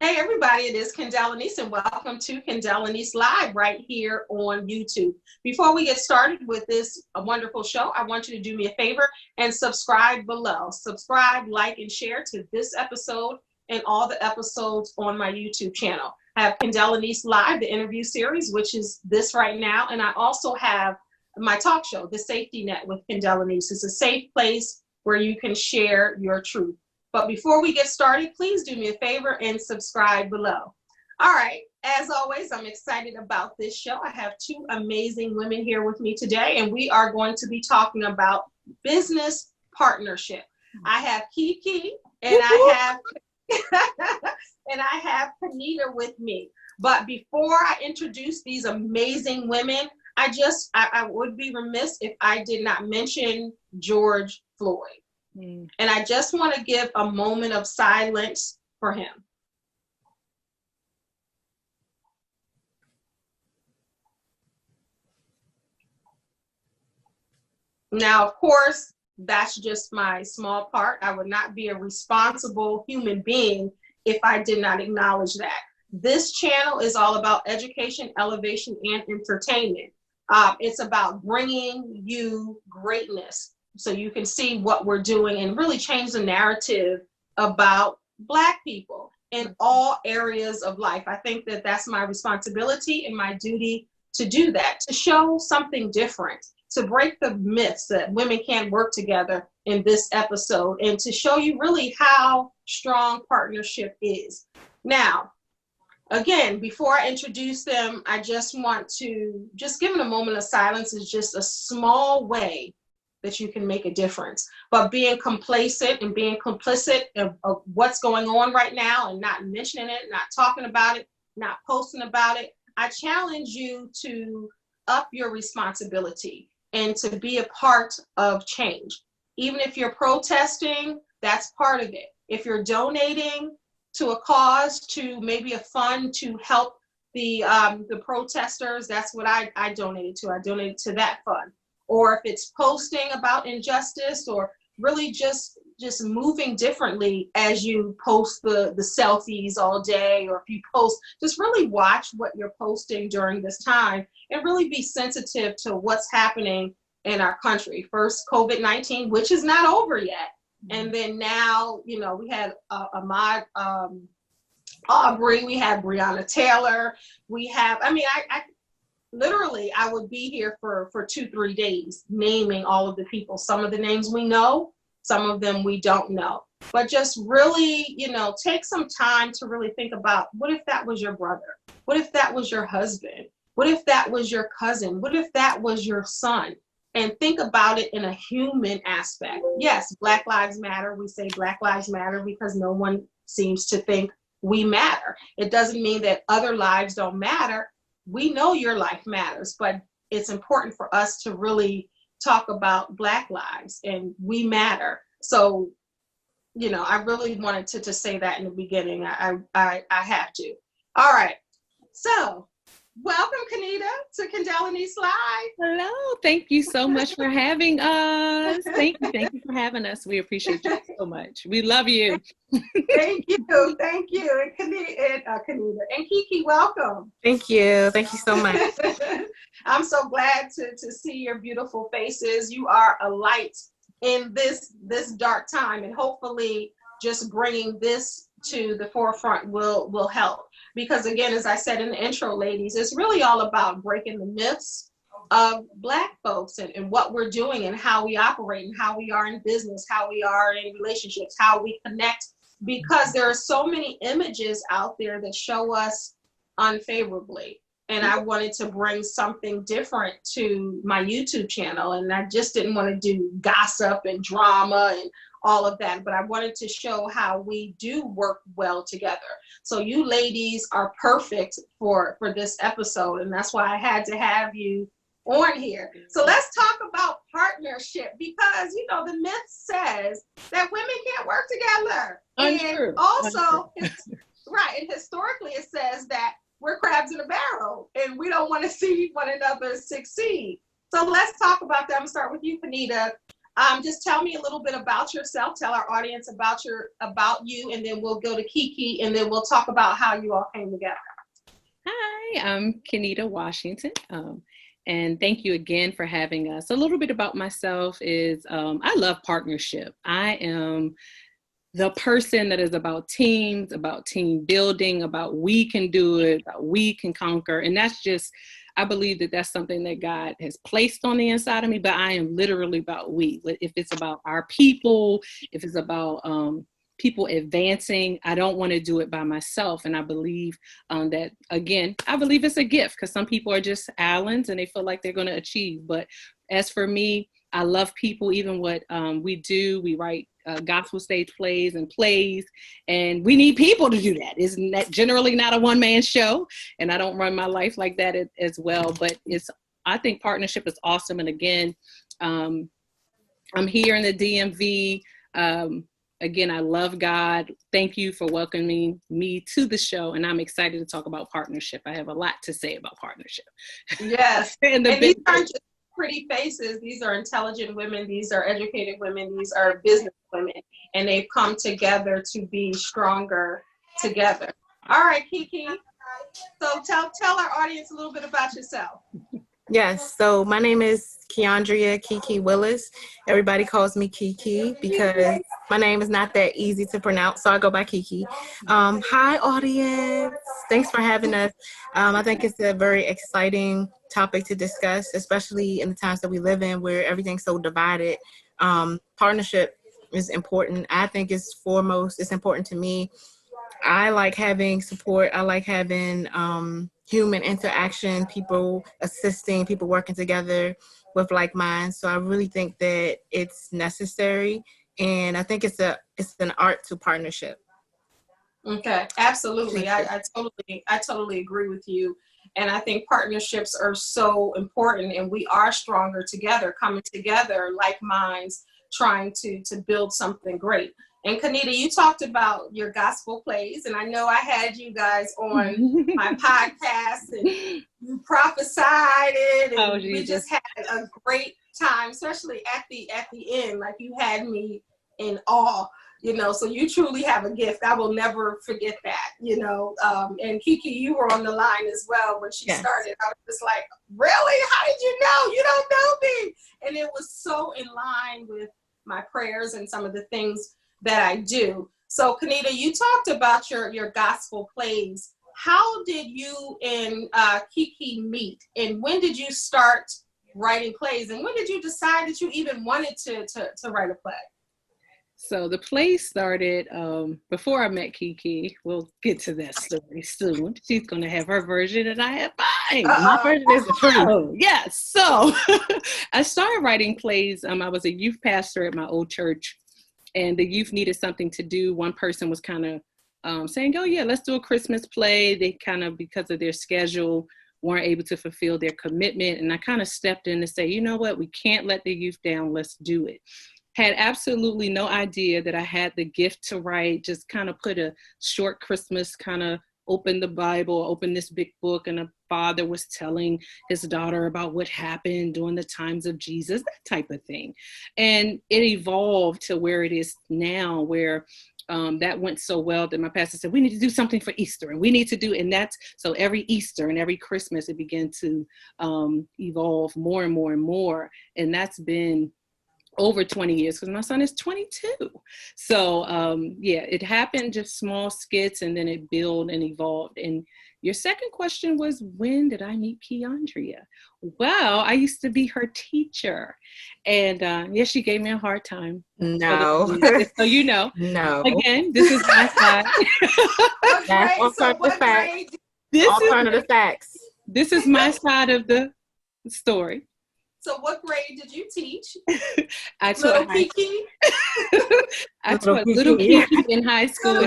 Hey everybody, it is Kendell Lenice and welcome to Kendell Lenice Live right here on YouTube. Before we get started with this wonderful show, I want you to do me a favor and subscribe below. Subscribe, like, and share to this episode and all the episodes on my YouTube channel. I have Kendell Lenice Live, the interview series, which is this right now, and I also have my talk show, The Safety Net with Kendell Lenice. It's a safe place where you can share your truth. But before we get started, please do me a favor and subscribe below. All right, as always, I'm excited about this show. I have two amazing women here with me today, and we are going to be talking about business partnership. I have KeKe and I have Kanita with me. But before I introduce these amazing women, I would be remiss if I did not mention George Floyd. And I just want to give a moment of silence for him. Now, of course, that's just my small part. I would not be a responsible human being if I did not acknowledge that. This channel is all about education, elevation, and entertainment. It's about bringing you greatness, so you can see what we're doing and really change the narrative about Black people in all areas of life. I think that that's my responsibility and my duty to do that, to show something different, to break the myths that women can't work together in this episode, and to show you really how strong partnership is. Now, again, before I introduce them, I just want to give them a moment of silence. Is just a small way that you can make a difference. But being complacent and being complicit of what's going on right now and not mentioning it, not talking about it, not posting about it, I challenge you to up your responsibility and to be a part of change. Even if you're protesting, that's part of it. If you're donating to a cause, to maybe a fund to help the protesters, that's what I donated to. I donated to that fund. Or if it's posting about injustice, or really just moving differently as you post the selfies all day, or if you post, just really watch what you're posting during this time and really be sensitive to what's happening in our country. First, COVID-19, which is not over yet. And then now, we had Ahmaud Arbery, we have Breonna Taylor, we have, I literally, I would be here for 2-3 days naming all of the people. Some of the names we know, some of them we don't know. But just really, take some time to really think about, what if that was your brother? What if that was your husband? What if that was your cousin? What if that was your son? And think about it in a human aspect. Yes, Black Lives Matter. We say Black Lives Matter because no one seems to think we matter. It doesn't mean that other lives don't matter. We know your life matters, but it's important for us to really talk about Black lives, and we matter. So, I really wanted to say that in the beginning. I have to. All right. So, welcome, Kanita, to Kendell Lenice Live. Hello. Thank you so much for having us. Thank you for having us. We appreciate you so much. We love you. Thank you. And Kanita and KeKe, welcome. Thank you so much. I'm so glad to see your beautiful faces. You are a light in this dark time, and hopefully just bringing this to the forefront will help. Because again, as I said in the intro, ladies, it's really all about breaking the myths of Black folks and what we're doing and how we operate and how we are in business, how we are in relationships, how we connect, because there are so many images out there that show us unfavorably. And I wanted to bring something different to my YouTube channel. And I just didn't want to do gossip and drama and all of that, but I wanted to show how we do work well together. So you ladies are perfect for this episode, and that's why I had to have you on here. So let's talk about partnership, because the myth says that women can't work together. Untrue. And also, right, and historically it says that we're crabs in a barrel and we don't want to see one another succeed. So let's talk about that. I'm gonna start with you, Kanita. Just tell me a little bit about yourself. Tell our audience about you, and then we'll go to KeKe, and then we'll talk about how you all came together. Hi, I'm Kanita Washington. And thank you again for having us. A little bit about myself is I love partnership. I am the person that is about teams, about team building, about we can do it, about we can conquer. And that's just, I believe that that's something that God has placed on the inside of me, but I am literally about we. If it's about our people, if it's about people advancing, I don't want to do it by myself. And I believe that, again, I believe it's a gift because some people are just Allens and they feel like they're going to achieve. But as for me, I love people, even what we do. We write gospel stage plays, and we need people to do that. It's generally not a one-man show, and I don't run my life like that as well. But I think partnership is awesome. And again, I'm here in the DMV. Again, I love God. Thank you for welcoming me to the show, and I'm excited to talk about partnership. I have a lot to say about partnership. Yes, and these aren't just pretty faces. These are intelligent women. These are educated women. These are business women, and they've come together to be stronger together. All right, KeKe. So tell our audience a little bit about yourself. Yes, so my name is KeKe Willis. Everybody calls me KeKe because my name is not that easy to pronounce, so I go by KeKe. Hi, audience. Thanks for having us. I think it's a very exciting topic to discuss, especially in the times that we live in where everything's so divided. Partnership is important. I think it's foremost. It's important to me. I like having support. I like having human interaction, people assisting, people working together with like minds. So I really think that it's necessary, and I think it's an art to partnership. Okay, absolutely. I totally agree with you. And I think partnerships are so important, and we are stronger together, coming together like minds, trying to build something great. And Kanita, you talked about your gospel plays, and I know I had you guys on my podcast, and you prophesied it, and we just had a great time, especially at the end. Like, you had me in awe, so you truly have a gift. I will never forget that, and KeKe, you were on the line as well when she started. I was just like, really? How did you know? You don't know me. And it was so in line with my prayers and some of the things that I do. So Kanita, you talked about your gospel plays. How did you and KeKe meet? And when did you start writing plays? And when did you decide that you even wanted to write a play? So the play started before I met KeKe. We'll get to that story soon. She's going to have her version and I have mine. My version is the truth. Oh, yes. So I started writing plays. I was a youth pastor at my old church, and the youth needed something to do. One person was kind of saying, oh, yeah, let's do a Christmas play. They kind of, because of their schedule, weren't able to fulfill their commitment. And I kind of stepped in to say, you know what, we can't let the youth down. Let's do it. Had absolutely no idea that I had the gift to write, just kind of put a short Christmas, kind of open the Bible, open this big book, and a father was telling his daughter about what happened during the times of Jesus, that type of thing. And it evolved to where it is now, where that went so well that my pastor said, we need to do something for Easter, and we need to do, and that's, so every Easter and every Christmas, it began to evolve more and more and more. And that's been over 20 years because my son is 22. So it happened just small skits, and then it built and evolved. And your second question was, when did I meet Keandria? Well, I used to be her teacher, and she gave me a hard time. No. So no. Again, this is my side. That's alternative facts. Alternative facts. This is my side of the story. So what grade did you teach? I taught KeKe. I taught little KeKe in high school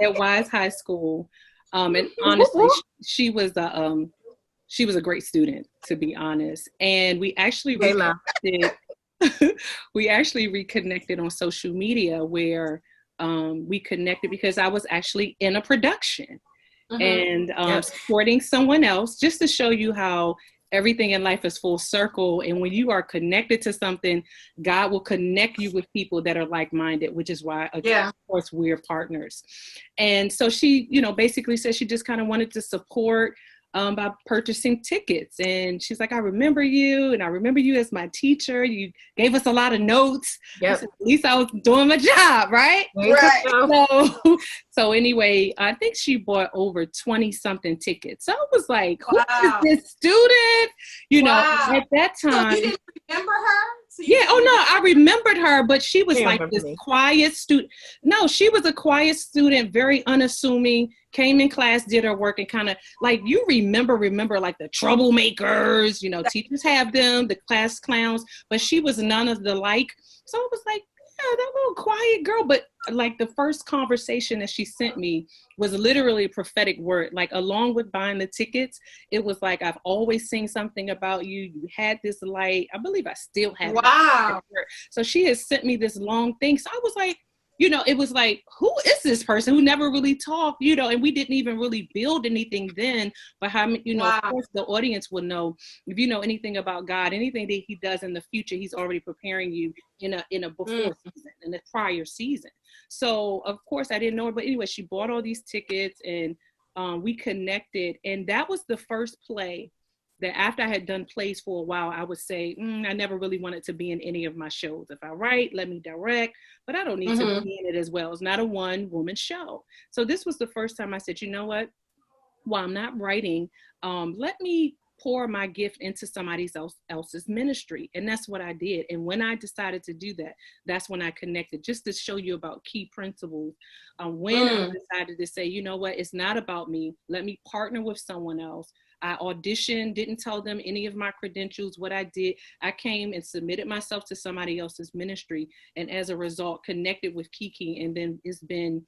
at Wise High School. And honestly, she was a great student, to be honest. And we actually reconnected on social media, where we connected because I was actually in a production and supporting someone else, just to show you how everything in life is full circle. And when you are connected to something, God will connect you with people that are like-minded, which is why, again, of course, we're partners. And so she, basically said she just kind of wanted to support by purchasing tickets. And she's like, I remember you, and I remember you as my teacher. You gave us a lot of notes. Yep. Said, at least I was doing my job, right? Right. So anyway, I think she bought over 20 something tickets. So I was like, who is this student? At that time. So you didn't remember her? I remembered her, but she was like this quiet student. No, she was a quiet student, very unassuming, came in class, did her work, and kind of like, you remember like the troublemakers, teachers have them, the class clowns, but she was none of the like. So I was like, yeah, that little quiet girl. But like the first conversation that she sent me was literally a prophetic word. Like along with buying the tickets, it was like, I've always seen something about you. You had this light. I believe I still have. Wow. So she has sent me this long thing. So I was like, it was like, who is this person who never really talked, and we didn't even really build anything then, but how, of course the audience will know, if you know anything about God, anything that he does in the future, he's already preparing you in a before season, in the prior season. So of course I didn't know her, but anyway, she bought all these tickets and we connected. And that was the first play that after I had done plays for a while, I would say, I never really wanted to be in any of my shows. If I write, let me direct, but I don't need to be in it as well. It's not a one-woman show. So this was the first time I said, you know what? While I'm not writing, let me pour my gift into somebody else's ministry. And that's what I did. And when I decided to do that, that's when I connected, just to show you about key principles. When I decided to say, you know what, it's not about me. Let me partner with someone else. I auditioned, didn't tell them any of my credentials, what I did. I came and submitted myself to somebody else's ministry. And as a result, connected with KeKe. And then it's been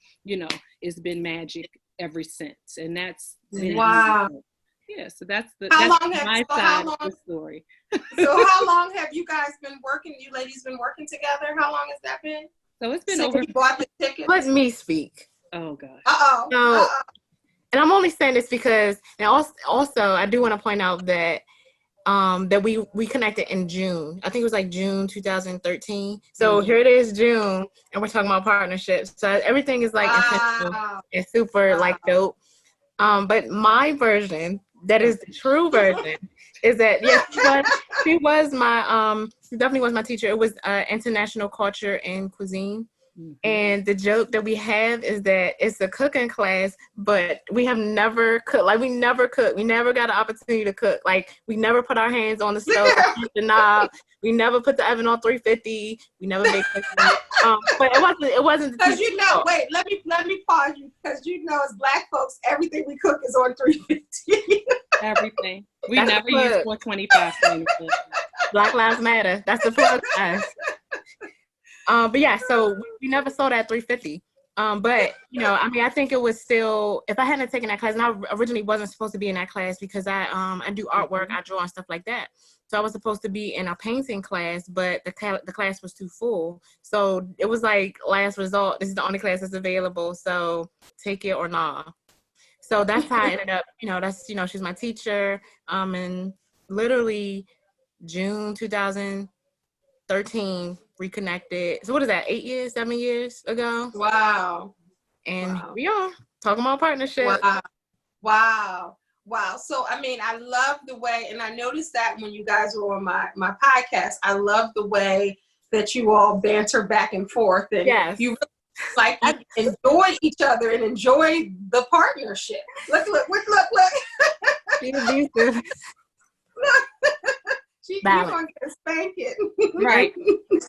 magic ever since. And that's wow. Yeah, so that's my side of the story. So how long have you guys been working? You ladies been working together? How long has that been? So it's been so over. You bought the tickets? Let me speak. Oh gosh. And I'm only saying this because, and also I do want to point out that that we connected in June. I think it was like June 2013. So here it is, June, and we're talking about partnerships. So everything is like intentional and super like dope. But my version, that is the true version, is that she definitely was my teacher. It was international culture and cuisine. And the joke that we have is that it's a cooking class, but we have never cooked. Like we never cooked. We never got an opportunity to cook. Like we never put our hands on the stove, the knob. We never put the oven on 350. We never made cookies. But it wasn't because wait, let me pause you, because as Black folks, everything we cook is on 350. Everything. We never use 425. Black Lives Matter. That's the plug, guys. But yeah, so we never saw that 350. But I think it was still, if I hadn't taken that class, and I originally wasn't supposed to be in that class because I do artwork, I draw and stuff like that. So I was supposed to be in a painting class, but the class was too full. So it was like last resort. This is the only class that's available. So take it or nah. So that's how I ended up. She's my teacher. And literally June 2013. Reconnected. So what is that, 7 years ago? Wow. And we are talking about partnership. Wow. So I love the way, and I noticed that when you guys were on my podcast, I love the way that you all banter back and forth, and you really enjoy each other and enjoy the partnership. Look. She's abusive. You're gonna get a spanking. Right.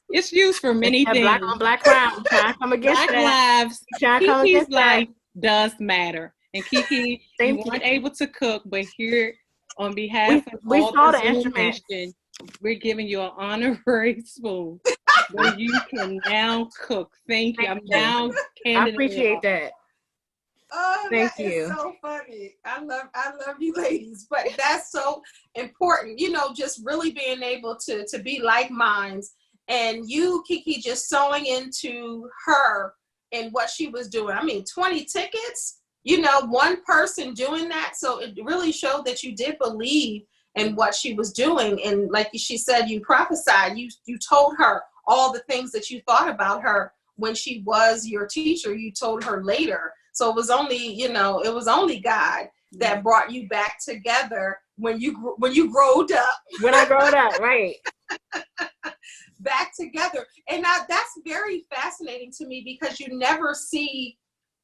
It's used for many things. Black on black crime. Trying to come against Black lives. KeKe's life does matter. And KeKe, you weren't able to cook, but here on behalf of all the instruments, we're giving you an honorary spoon where you can now cook. Thank you. I'm now I appreciate that. Oh, thank that you. Is so funny. I love you ladies, but that's so important. Just really being able to be like minds, and you, KeKe, just sewing into her and what she was doing. 20 tickets. One person doing that. So it really showed that you did believe and what she was doing. And like she said, you prophesied, you told her all the things that you thought about her when she was your teacher. You told her later. So it was only, it was only God that brought you back together when you growed up. When I growed up, right. Back together. And that's very fascinating to me, because you never see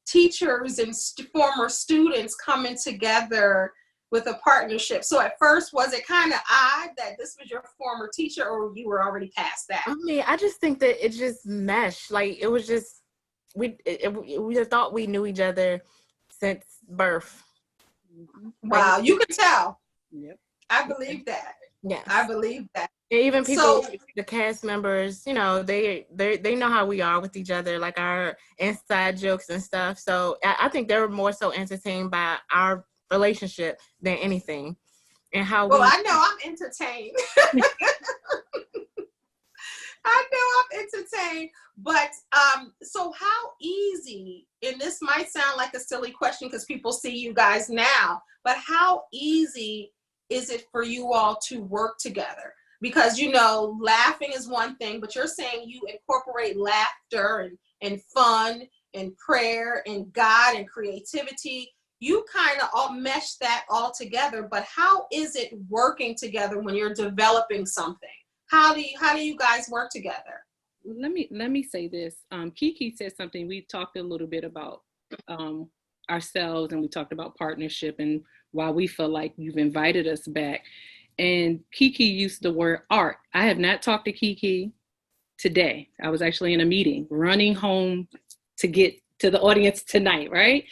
teachers and former students coming together with a partnership. So at first, was it kind of odd that this was your former teacher, or you were already past that? I mean, I just think that it just meshed. Like, it was just, we just thought we knew each other since birth. Wow, you can tell. Yep. I believe that. Yes. I believe that. And even people, the cast members, they know how we are with each other, like our inside jokes and stuff. So I think they were more so entertained by our relationship than anything. And how I know I'm entertained. I know I'm entertained. But so how easy, and this might sound like a silly question because people see you guys now, but how easy is it for you all to work together? Because, laughing is one thing, but you're saying you incorporate laughter and fun and prayer and God and creativity. You kind of all mesh that all together, but how is it working together when you're developing something? How do you guys work together? Let me say this. KeKe said something. We talked a little bit about ourselves, and we talked about partnership and why we feel like you've invited us back. And KeKe used the word art. I have not talked to KeKe today. I was actually in a meeting, running home to get to the audience tonight, right?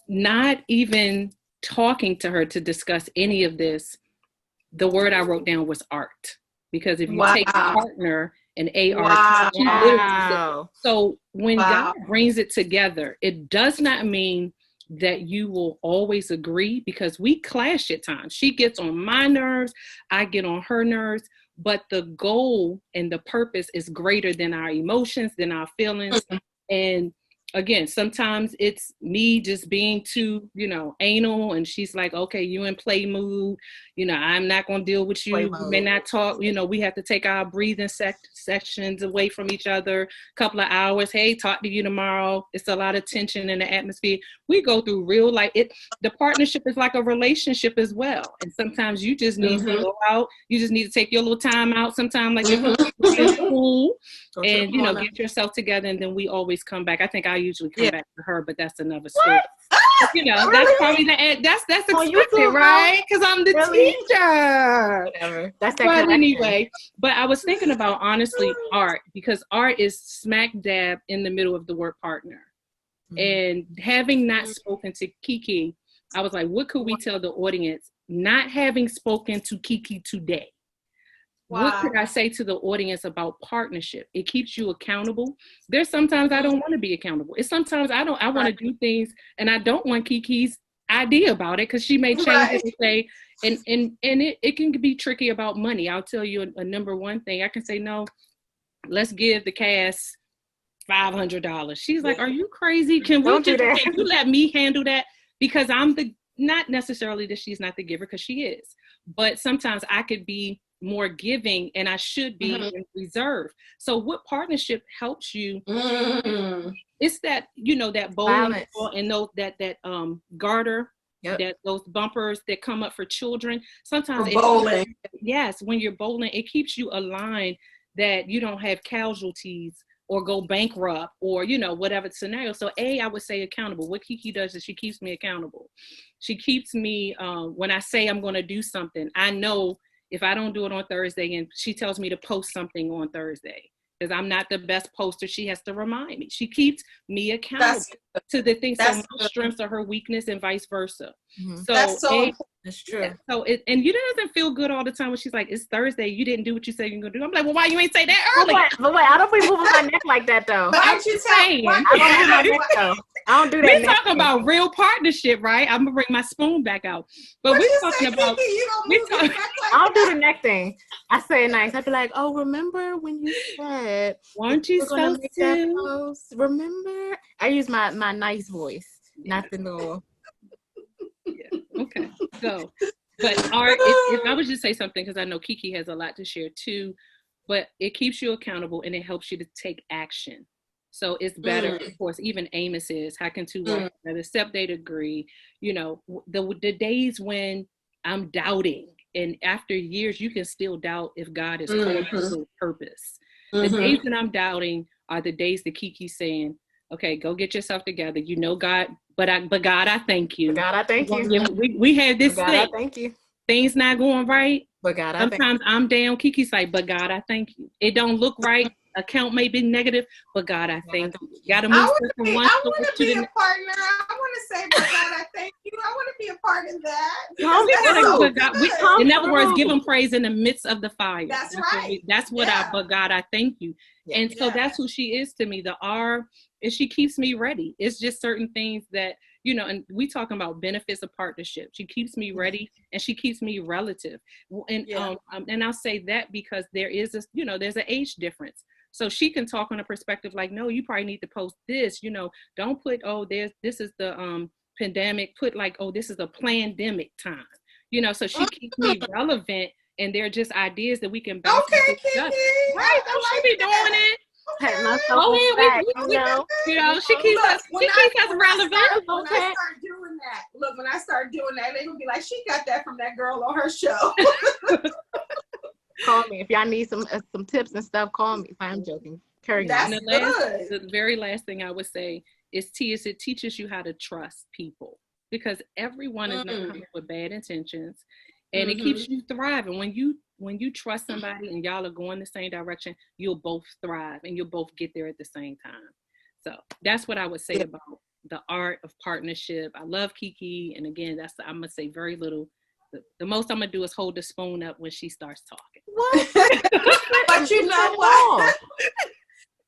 Not even talking to her to discuss any of this. The word I wrote down was art. Because if you take partner and AR, wow. So when God brings it together, it does not mean that you will always agree, because we clash at times. She gets on my nerves, I get on her nerves, but the goal and the purpose is greater than our emotions, than our feelings. And again, sometimes it's me just being too, anal, and she's like, okay, you in play mood, I'm not going to deal with you. We may not talk, we have to take our breathing sections away from each other, a couple of hours. Hey, talk to you tomorrow. It's a lot of tension in the atmosphere. We go through real life. The partnership is like a relationship as well. And sometimes you just need to go out. You just need to take your little time out sometime, like in school, and, get yourself together. And then we always come back. I think I usually come back to her, but that's another story. Really? That's probably that's expected, right? Because I'm the teacher. Whatever. That's that. But anyway, but I was thinking about, honestly, art, because art is smack dab in the middle of the word partner. And having not spoken to KeKe, I was like, what could we tell the audience? Not having spoken to KeKe today, what could I say to the audience about partnership? It keeps you accountable. There's sometimes I don't want to be accountable. It's sometimes I want to do things and I don't want KeKe's idea about it, because she may change it and say, and it can be tricky about money. I'll tell you a number one thing. I can say, no, let's give the cast $500. She's like, are you crazy? Can you let me handle that? Because I'm not necessarily that she's not the giver, because she is, but sometimes I could be more giving and I should be in reserve. So what partnership helps you? It's that, that bowling ball and that garter, that those bumpers that come up for children. Sometimes bowling. Yes, when you're bowling, it keeps you aligned, that you don't have casualties or go bankrupt or, whatever scenario. So I would say accountable. What KeKe does is she keeps me accountable. She keeps me, when I say I'm going to do something, I know if I don't do it on Thursday, and she tells me to post something on Thursday, because I'm not the best poster, she has to remind me. She keeps me accountable to the things. So my strengths are her weakness and vice versa. So that's true. Yeah, so it doesn't feel good all the time when she's like, it's Thursday, you didn't do what you said you're gonna do. I'm like, well, why you ain't say that earlier? But wait, I don't be moving my neck like that though. I'm just saying. I don't move my neck though. I don't do that. We're talking about real partnership, right? I'm gonna bring my spoon back out. But we're talking about. I don't do the neck thing. I say it nice. I'd be like, oh, remember when you said, weren't you supposed to? Remember? I use my nice voice, not the little. Yeah. Okay. But art, if I would just say something, because I know KeKe has a lot to share too, but it keeps you accountable and it helps you to take action. So it's better, of course, even Amos is, how can two walk together, except they'd agree, you know, the days when I'm doubting, and after years, you can still doubt if God is called you to a purpose. The days when I'm doubting are the days that KeKe's saying, okay, go get yourself together. You know, God, but God, I thank you. God, I thank you. We had this God, thing. I thank you. Things not going right. But God, I sometimes I'm down. KeKe's like, but God, I thank you. It don't look right. Account may be negative, but God, I thank you. Gotta move from one I source want to to be the a next. partner. I want to say, but God, I thank you. I want to be a part of that. Come Because that's so But God, good. in other words, give him praise in the midst of the fire. That's What right. that's what Yeah. but God, I thank you. Yeah. And so that's who she is to me. The R is she keeps me ready. It's just certain things that, you know, and we talking about benefits of partnership. She keeps me ready and she keeps me relative. And and I'll say that because there is a, you know, there's an age difference. So she can talk on a perspective like, no, you probably need to post this, you know, don't put, oh, this is the pandemic, put like, oh, this is a pandemic time. You know, so she keeps me relevant, and they're just ideas that we can bounce off each other. Right, so she be doing it. Pat myself Oh, back, you know, she keeps us relevant. When I start doing that, look, when I start doing that, they will be like, she got that from that girl on her show. Call me if y'all need some tips and stuff. Call me. I'm joking. That's good. The very last thing I would say is it teaches you how to trust people, because everyone is not coming with bad intentions, and it keeps you thriving. When you trust somebody and y'all are going the same direction, you'll both thrive and you'll both get there at the same time. So that's what I would say about the art of partnership. I love KeKe, and again, I'm gonna say very little. The most I'm gonna do is hold the spoon up when she starts talking. What? But you know what?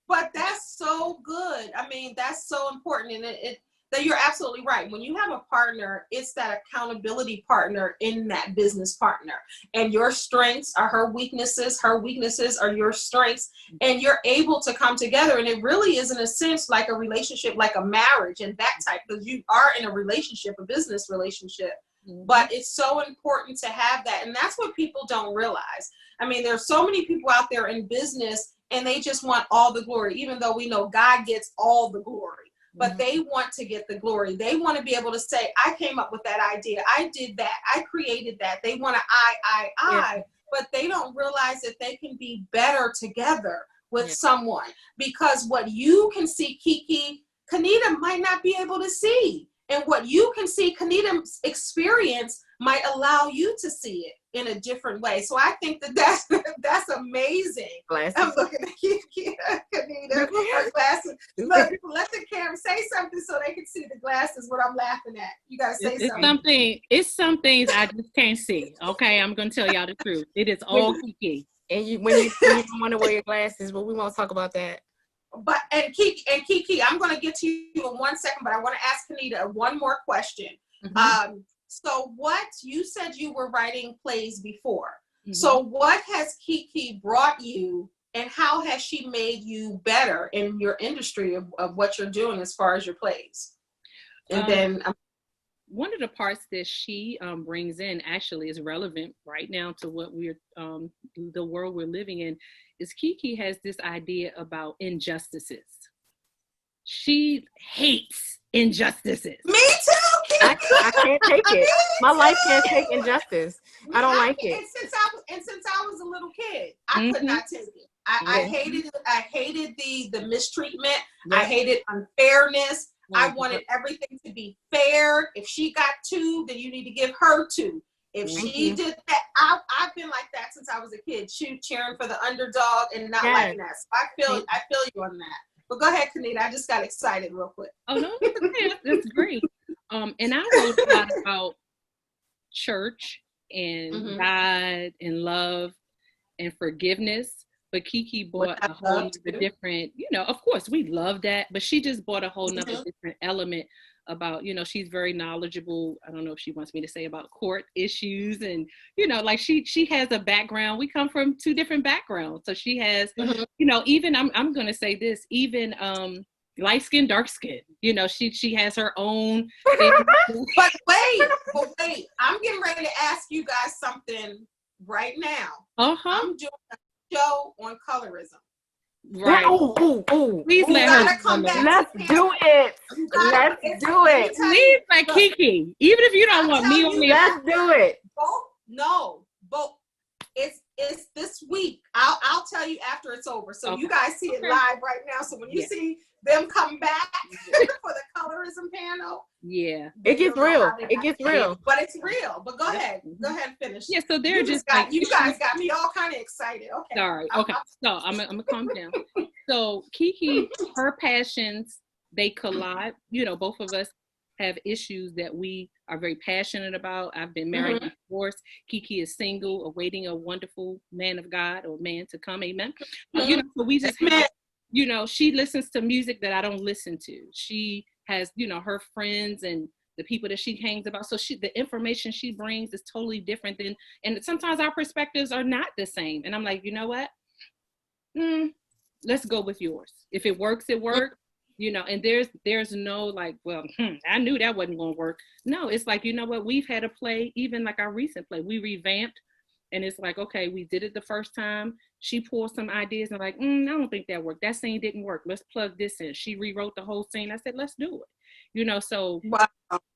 But that's so good. I mean, that's so important, and that you're absolutely right. When you have a partner, it's that accountability partner in that business partner, and your strengths are her weaknesses are your strengths, and you're able to come together. And it really is, in a sense, like a relationship, like a marriage and that type, because you are in a relationship, a business relationship. But it's so important to have that. And that's what people don't realize. I mean, there's so many people out there in business and they just want all the glory, even though we know God gets all the glory. But they want to get the glory. They want to be able to say, I came up with that idea. I did that. I created that. They want to I. But they don't realize that they can be better together with someone. Because what you can see, KeKe, Kanita might not be able to see. And what you can see, Kanita's experience might allow you to see it in a different way. So I think that's amazing. Glasses. I'm looking at Kanita, her glasses. Look, let the camera say something so they can see the glasses, what I'm laughing at. You got to say something. It's some things I just can't see. Okay, I'm going to tell y'all the truth. It is all KeKe. And when you don't want to wear your glasses, but we won't talk about that. But and KeKe, I'm going to get to you in 1 second, but I want to ask Kanita one more question. So what you said you were writing plays before. So what has KeKe brought you, and how has she made you better in your industry of what you're doing as far as your plays? And then one of the parts that she brings in actually is relevant right now to what we're the world we're living in, is KeKe has this idea about injustices. She hates injustices. Me too, I can't take it. My life can't take injustice. I don't like it. And since I was a little kid, I could not take it. I hated it. I hated the mistreatment. I hated unfairness. I wanted everything to be fair. If she got 2, then you need to give her 2. If she did that, I've been like that since I was a kid, cheering for the underdog and not liking that. So I feel you on that. But go ahead, Kanita. I just got excited real quick. Oh no, that's great. And I wrote a lot about church and God and love and forgiveness. But KeKe brought a whole different, you know, of course we love that, but she just brought a whole nother different element about, you know, she's very knowledgeable. I don't know if she wants me to say about court issues, and, you know, like she has a background. We come from 2 different backgrounds. So she has, you know, even I'm going to say this, even light skin, dark skin. You know, she has her own thing. But wait, I'm getting ready to ask you guys something right now. I'm doing a show on colorism. Right. Please let her come back. Let's do it. Let's do it. Please, like KeKe. Even if you don't want me on there, let's do it. Both. It's this week. I'll tell you after it's over. So you guys see it live right now. So when you see them come back for the colorism panel, it gets real. It gets real. But it's real. But go ahead and finish. Yeah, so they're you guys got me all kind of excited. Okay. Sorry. Okay. So I'm gonna calm down. So KeKe, her passions, they collide. You know, both of us have issues that we are very passionate about. I've been married and divorced. KeKe is single, awaiting a wonderful man of God or man to come. Amen. You know, so we just have, you know, she listens to music that I don't listen to. She has, you know, her friends and the people that she hangs about. So the information she brings is totally different than, and sometimes our perspectives are not the same. And I'm like, you know what? Let's go with yours. If it works, it works. You know, and there's no like, well, I knew that wasn't going to work. No, it's like, you know what? We've had a play, even like our recent play, we revamped. And it's like, okay, we did it the first time. She pulled some ideas and like, I don't think that worked. That scene didn't work. Let's plug this in. She rewrote the whole scene. I said, let's do it. You know, so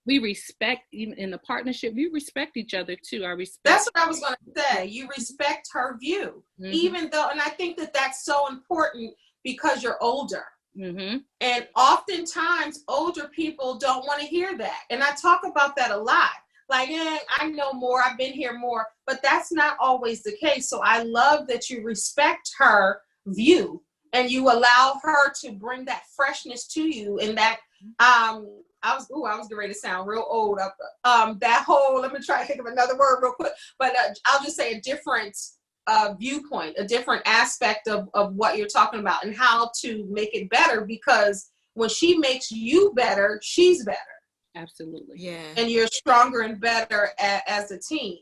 we respect, even in the partnership, we respect each other too. I respect. That's what I was going to say. You respect her view, even though, and I think that that's so important because you're older. And oftentimes older people don't want to hear that. And I talk about that a lot. Like, I know more, I've been here more, but that's not always the case. So I love that you respect her view and you allow her to bring that freshness to you. And that, I was getting ready to sound real old. That whole, let me try to think of another word real quick, but I'll just say a different viewpoint, a different aspect of what you're talking about and how to make it better, because when she makes you better, she's better. Absolutely. Yeah. And you're stronger and better as a team.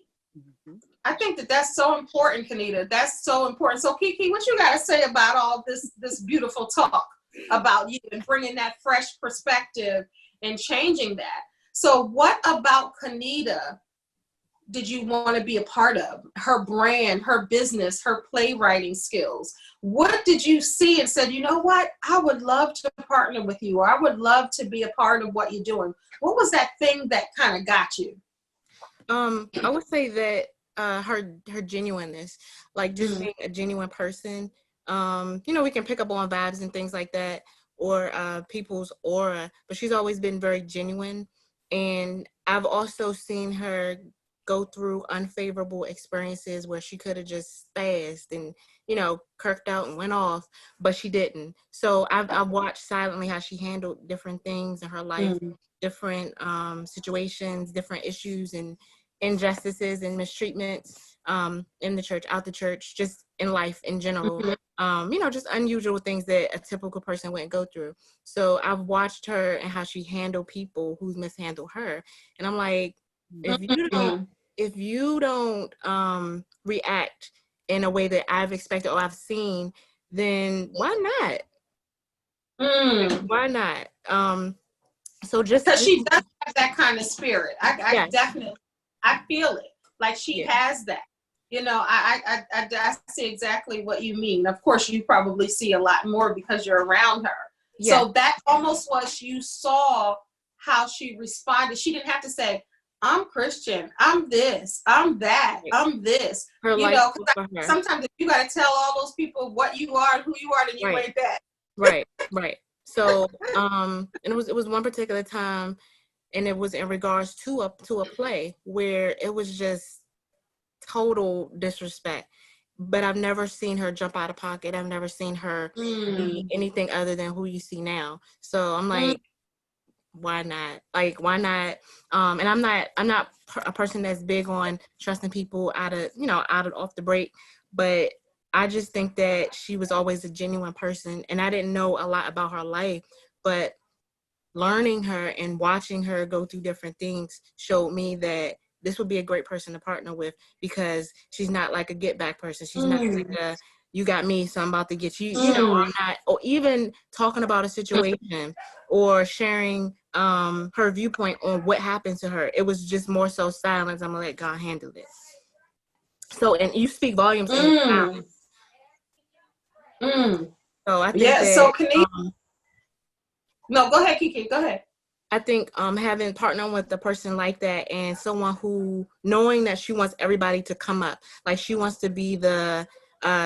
I think that that's so important, Kanita. That's so important. So KeKe, what you got to say about all this beautiful talk about you and bringing that fresh perspective and changing that? So what about Kanita did you want to be a part of? Her brand, her business, her playwriting skills. What did you see and said, you know what? I would love to partner with you, or I would love to be a part of what you're doing. What was that thing that kind of got you? I would say that her genuineness, like just being a genuine person. You know, we can pick up on vibes and things like that, or people's aura, but she's always been very genuine. And I've also seen her go through unfavorable experiences where she could have just spazzed and, you know, kirked out and went off, but she didn't. So I've watched silently how she handled different things in her life, different situations, different issues and injustices and mistreatments in the church, out the church, just in life in general. You know, just unusual things that a typical person wouldn't go through. So I've watched her and how she handled people who's mishandled her. And I'm like, if you don't react in a way that I've expected or I've seen, then why not? Why not? So just because she does have that kind of spirit. I definitely, I feel it. Like she has that. You know, I see exactly what you mean. Of course, you probably see a lot more because you're around her. Yeah. So that almost was, you saw how she responded. She didn't have to say, I'm Christian, I'm this, I'm that, I'm this. Her, you know, sometimes if you got to tell all those people what you are and who you are, then you ain't that. Right. So, and it was one particular time, and it was in regards to a play where it was just total disrespect. But I've never seen her jump out of pocket. I've never seen her be anything other than who you see now. So I'm like, why not? Like, why not? And I'm not a person that's big on trusting people off the break, but I just think that she was always a genuine person, and I didn't know a lot about her life, but learning her and watching her go through different things showed me that this would be a great person to partner with, because she's not like a get back person. She's not like you got me, so I'm about to get you. You know, I'm not, or even talking about a situation or sharing her viewpoint on what happened to her. It was just more so silence. I'm gonna let God handle it. So, and you speak volumes in your silence. So I think that, so Kanita, no, go ahead, KeKe, go ahead. I think having partnering with a person like that, and someone who, knowing that she wants everybody to come up, like she wants to be the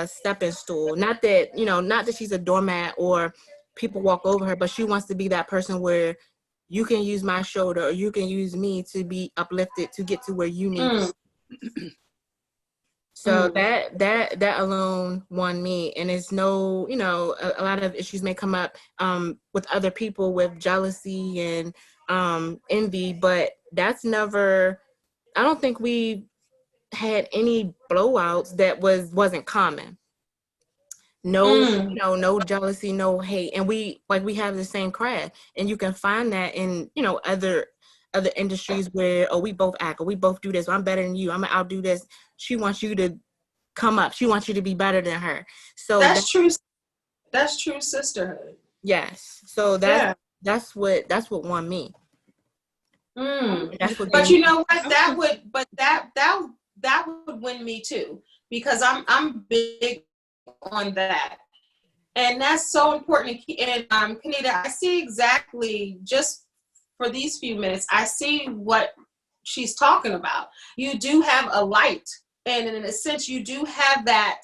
stepping stool. Not that, you know, not that she's a doormat or people walk over her, but she wants to be that person where you can use my shoulder or you can use me to be uplifted to get to where you need to. So that alone won me. And it's no, you know, a lot of issues may come up with other people with jealousy and envy, but that's never, I don't think we had any blowouts that wasn't common. No, you know, no jealousy, no hate. And we have the same craft, and you can find that in, you know, other industries where, oh, we both act, or we both do this, or I'm better than you, I'm gonna outdo this. She wants you to come up. She wants you to be better than her. So that's true. That's true sisterhood. Yes. So that's what won me. That's what. But you know what? That would win me too, because I'm big on that, and that's so important. And Kanita, I see exactly, just for these few minutes, I see what she's talking about. You do have a light. And in a sense, you do have that,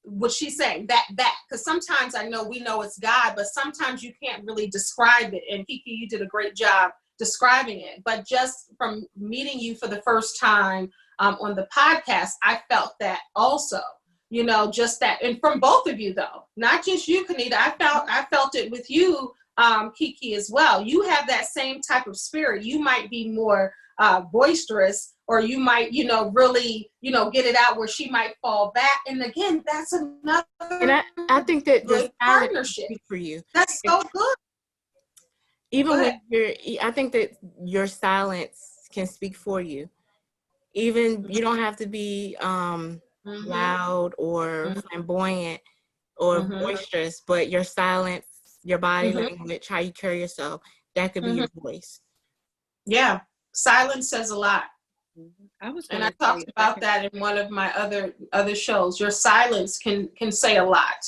what she's saying, that, because sometimes we know it's God, but sometimes you can't really describe it. And KeKe, you did a great job describing it. But just from meeting you for the first time on the podcast, I felt that also, you know, just that. And from both of you, though, not just you, Kanita, I felt it with you, KeKe, as well. You have that same type of spirit. You might be more boisterous, or you might, you know, really, you know, get it out where she might fall back. And again, that's another. And I think that good partnership for you. That's so good. Even when I think that your silence can speak for you. Even you don't have to be loud or flamboyant or boisterous, but your silence, your body language, how you carry yourself, that could be your voice. Yeah, silence says a lot. I talked about that in one of my other shows. Your silence can say a lot,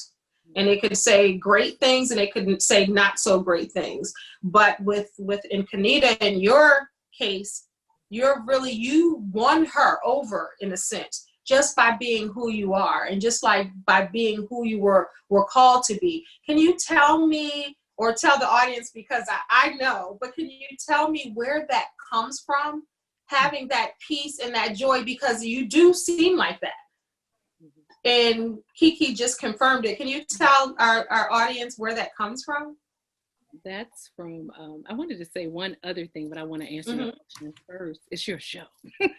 and it could say great things, and it could say not so great things. But in Kanita, in your case, you won her over, in a sense, just by being who you are, and just like by being who you were called to be. Can you tell me, or tell the audience, because I know, but can you tell me where that comes from? Having that peace and that joy, because you do seem like that. And KeKe just confirmed it. Can you tell our audience where that comes from? That's from, I wanted to say one other thing, but I want to answer your question first. It's your show. No.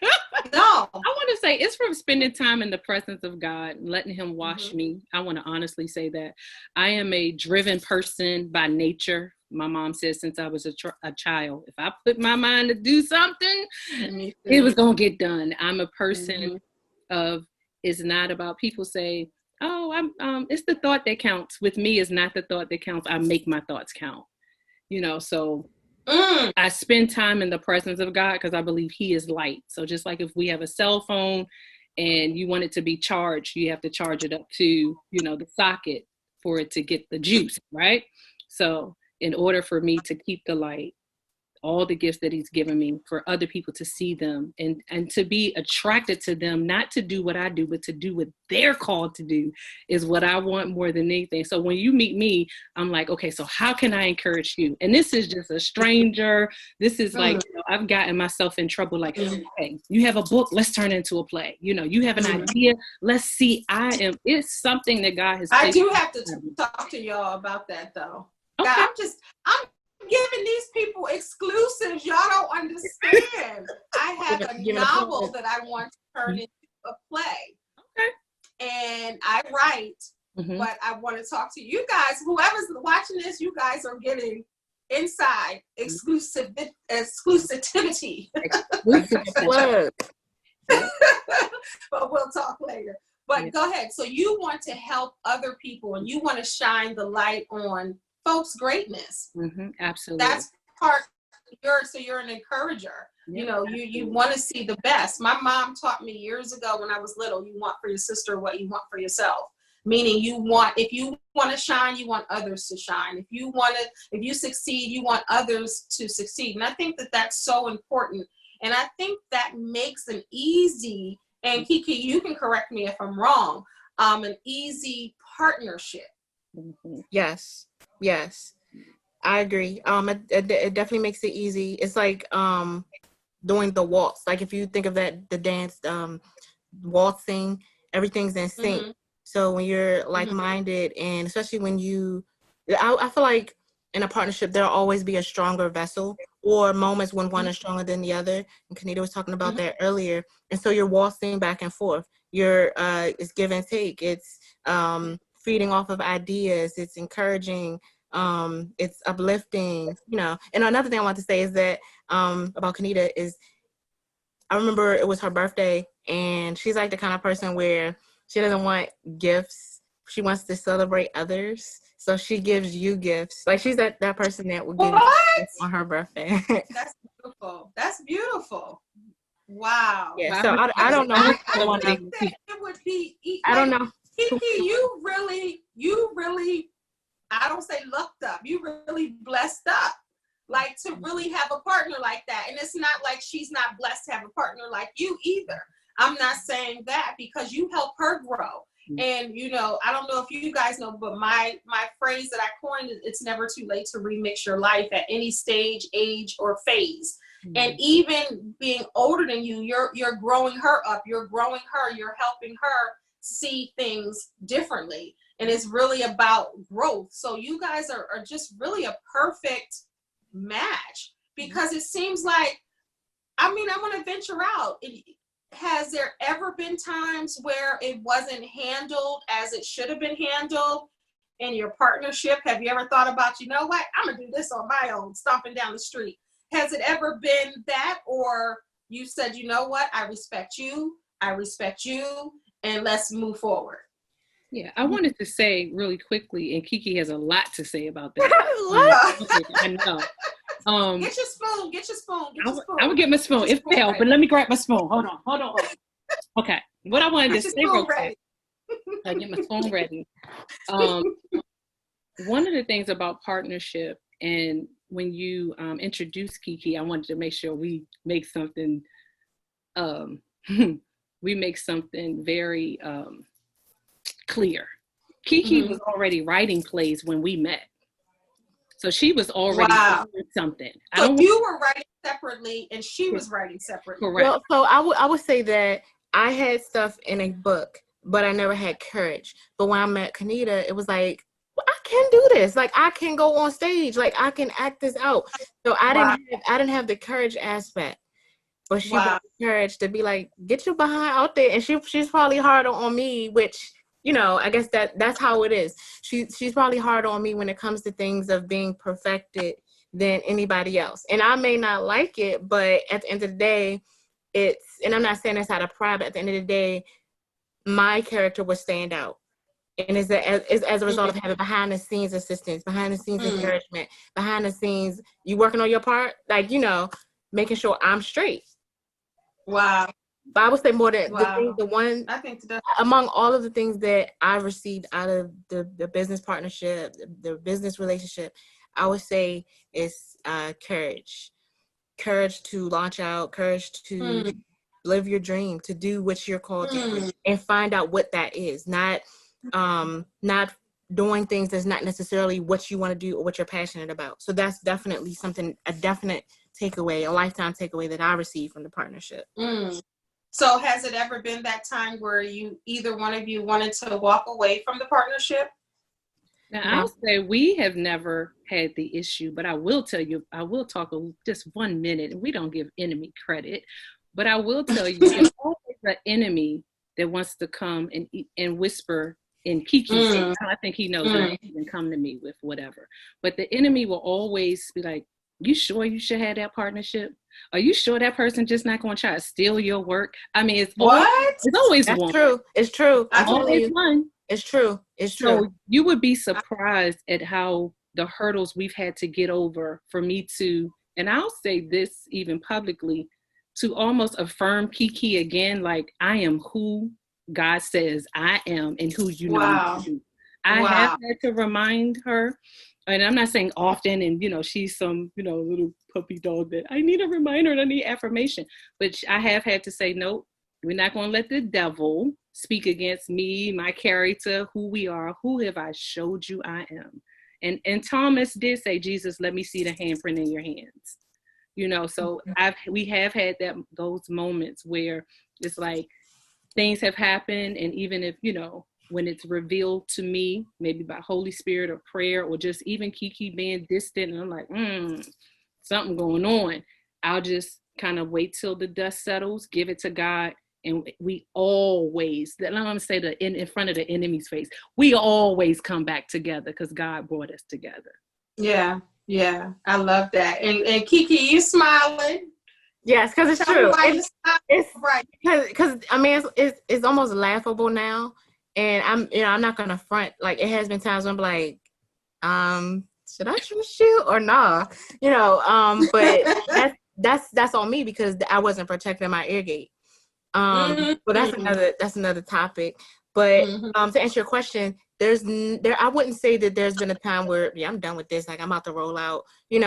I want to say it's from spending time in the presence of God, letting him wash me. I want to honestly say that I am a driven person by nature. My mom said since I was a child, if I put my mind to do something, it was going to get done. I'm a person of, it's not about, people say, oh, it's the thought that counts. With me, it's not the thought that counts. I make my thoughts count. You know, so I spend time in the presence of God because I believe he is light. So just like if we have a cell phone and you want it to be charged, you have to charge it up to, you know, the socket for it to get the juice, right? So in order for me to keep the light, all the gifts that he's given me, for other people to see them and to be attracted to them, not to do what I do, but to do what they're called to do, is what I want more than anything. So when you meet me, I'm like, okay, so how can I encourage you? And this is just a stranger. This is like, you know, I've gotten myself in trouble. Like, okay, you have a book, let's turn it into a play. You know, you have an idea, let's see. It's something that God has. I do have to talk to y'all about that though. Okay. God, I'm giving these people exclusives. Y'all don't understand. I have a novel that I want to turn into a play. Okay. And I write, but I want to talk to you guys. Whoever's watching this, you guys are getting inside exclusivity. But we'll talk later. But go ahead. So you want to help other people and you want to shine the light on folks' greatness. Absolutely. That's part. You're an encourager. You know, you want to see the best. My mom taught me years ago when I was little, you want for your sister what you want for yourself. Meaning if you want to shine, you want others to shine. If you succeed, you want others to succeed. And I think that that's so important. And I think that makes an easy, and KeKe, you can correct me if I'm wrong, an easy partnership. Yes. I agree. It definitely makes it easy. It's like doing the waltz. Like if you think of the dance, waltzing, everything's in sync. So when you're like-minded, and especially when I feel like in a partnership, there'll always be a stronger vessel or moments when one is stronger than the other. And Kanita was talking about that earlier. And so you're waltzing back and forth. It's give and take. It's feeding off of ideas. It's encouraging. It's uplifting, you know. And another thing I want to say is that about Kanita is, I remember it was her birthday, and she's like the kind of person where she doesn't want gifts. She wants to celebrate others. So she gives you gifts. Like she's that person that will give you gifts on her birthday. That's beautiful. That's beautiful. Wow. Yeah. So I don't know. I think that it would be. I don't know. KeKe, you really, I don't say lucked up. You really blessed up. Like to really have a partner like that. And it's not like she's not blessed to have a partner like you either. I'm not saying that, because you help her grow. And, you know, I don't know if you guys know, but my phrase that I coined is, it's never too late to remix your life at any stage, age, or phase. And even being older than you, you're growing her up. You're growing her. You're helping her see things differently. And it's really about growth. So you guys are just really a perfect match, because it seems like, I mean, I want to venture out. Has there ever been times where it wasn't handled as it should have been handled in your partnership? Have you ever thought about, you know what, I'm going to do this on my own, stomping down the street? Has it ever been that? Or you said, you know what, I respect you, and let's move forward? Yeah, I wanted to say really quickly, and KeKe has a lot to say about that. I know. Get your spoon. I will get my spoon. It fell, but let me grab my spoon. Hold on. Okay. What I wanted to say real quick. I get my spoon ready. One of the things about partnership, and when you introduce KeKe, I wanted to make sure we make something very clear. KeKe was already writing plays when we met. So she was already doing something. So you were writing separately and she was writing separately. Correct. Well, so I would say that I had stuff in a book, but I never had courage. But when I met Kanita, it was like, well, I can do this. Like I can go on stage. Like I can act this out. So I didn't have the courage aspect. But she got the courage to be like, get your behind out there. And she's probably harder on me, which, you know, I guess that's how it is. She's probably harder on me when it comes to things of being perfected than anybody else. And I may not like it, but at the end of the day, and I'm not saying this out of pride, but at the end of the day, my character will stand out. And it's as a result of having behind the scenes assistance, behind the scenes encouragement, behind the scenes, you working on your part, like, you know, making sure I'm straight. Wow. But I would say more than I think among all of the things that I received out of the business partnership, the business relationship, I would say is courage. Courage to launch out, courage to live your dream, to do what you're called to do, and find out what that is. Not doing things that's not necessarily what you want to do or what you're passionate about. So that's definitely a definite takeaway, a lifetime takeaway that I received from the partnership. So has it ever been that time where either one of you wanted to walk away from the partnership? Now, I'll say we have never had the issue, but I will tell you, I will talk just 1 minute, and we don't give enemy credit, but I will tell you, there's always an enemy that wants to come and whisper in KeKe's I think he knows that he can come to me with whatever. But the enemy will always be like, you sure you should have that partnership? Are you sure that person just not going to try to steal your work? I mean, it's What? always That's one. true. It's true. I'm telling Always you. one. It's true. It's true. So you would be surprised at how the hurdles we've had to get over for me to, and I'll say this even publicly, to almost affirm KeKe again, like I am who God says I am and who you know me to be. I have had to remind her, and I'm not saying often, and she's some little puppy dog that I need a reminder and I need affirmation, but I have had to say, nope, we're not going to let the devil speak against me, my character, who we are. Who have I showed you I am? And Thomas did say, Jesus, let me see the handprint in your hands. So we have had those moments where it's like things have happened, and even if when it's revealed to me, maybe by Holy Spirit or prayer, or just even KeKe being distant, and I'm like, something going on, I'll just kind of wait till the dust settles, give it to God. And we always, I'm going to say in front of the enemy's face, we always come back together because God brought us together. Yeah. I love that. And KeKe, you smiling? Yes, because it's true. It's right. Because I mean, it's almost laughable now. And I'm not going to front. Like, it has been times when I'm like, should I trust you or nah? But that's on me because I wasn't protecting my ear gate. But that's another topic. But to answer your question, I wouldn't say that there's been a time where I'm done with this, like I'm about to roll out. You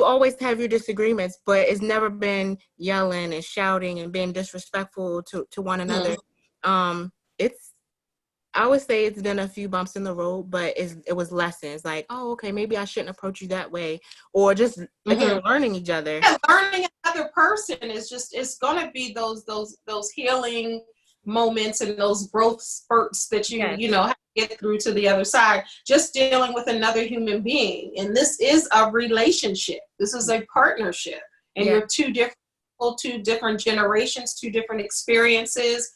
always have your disagreements, but it's never been yelling and shouting and being disrespectful to one another. I would say it's been a few bumps in the road, but it was lessons. Like, oh, okay, maybe I shouldn't approach you that way, or just again learning each other. Yeah, learning another person is it's gonna be those healing moments and those growth spurts that you have to get through to the other side. Just dealing with another human being, and this is a relationship. This is a partnership, and you're two different generations, two different experiences.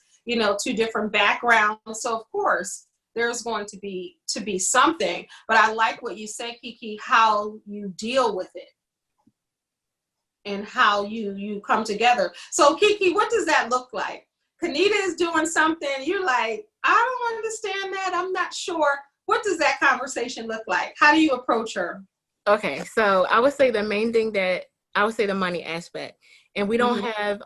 Two different backgrounds. So of course there's going to be something, but I like what you say, KeKe, how you deal with it and how you come together. So KeKe, what does that look like? Kanita is doing something, you're like, I don't understand that, I'm not sure. What does that conversation look like? How do you approach her? Okay, so I would say the main thing that I would say the money aspect. And we don't have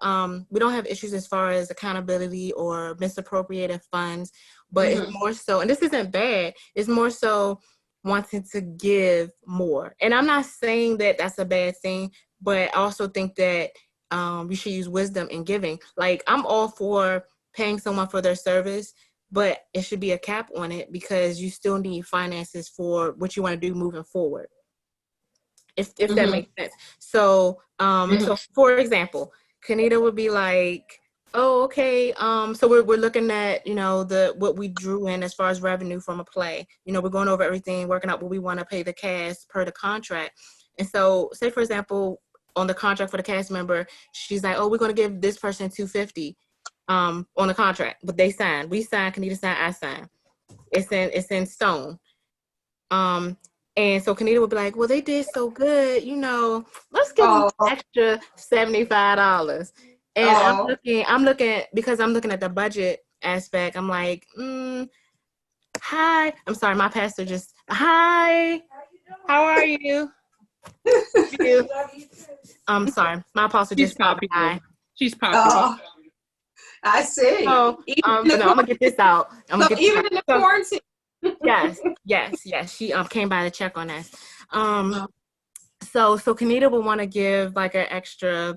issues as far as accountability or misappropriated funds, but it's more so, and this isn't bad, it's more so wanting to give more. And I'm not saying that that's a bad thing, but I also think that you should use wisdom in giving. Like, I'm all for paying someone for their service, but it should be a cap on it because you still need finances for what you want to do moving forward. If that makes sense. So, so for example, Kanita would be like, oh, okay. So we're looking at, what we drew in as far as revenue from a play. We're going over everything, working out what we want to pay the cast per the contract. And so, say for example, on the contract for the cast member, she's like, oh, we're going to give this person $250 on the contract, but they signed. We signed, Kanita signed, I signed. It's in stone. And so Kanita would be like, well, they did so good, let's give them an extra $75. And I'm looking because I'm looking at the budget aspect. I'm like, hi. I'm sorry, my pastor hi. How are you? I'm sorry, my apostle just popped by. She's popular. I see. So, I'm gonna get this out. In the quarantine. Yes. She came by to check on us. So Kanita would want to give like an extra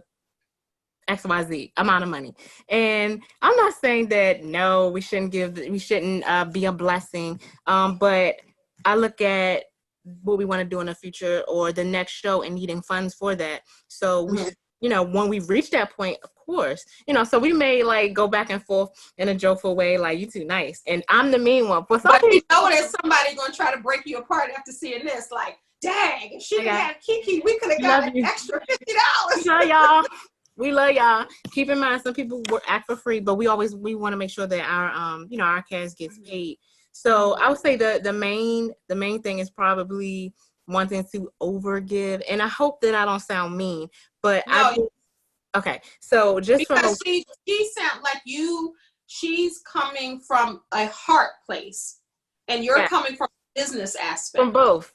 XYZ amount of money. And I'm not saying that no, we shouldn't be a blessing. But I look at what we want to do in the future or the next show and needing funds for that. So we should, when we reach that point, of course, so we may like go back and forth in a joyful way, like, you too nice. And I'm the mean one. But there's somebody going to try to break you apart after seeing this. Like, dang, if she didn't have KeKe, we could have got an extra $50. We love y'all. Keep in mind, some people act for free, but we want to make sure that our, our cast gets paid. So I would say the main thing is probably wanting to overgive. And I hope that I don't sound mean, but okay. So just because she sounds like she's coming from a heart place, and you're coming from a business aspect. From both.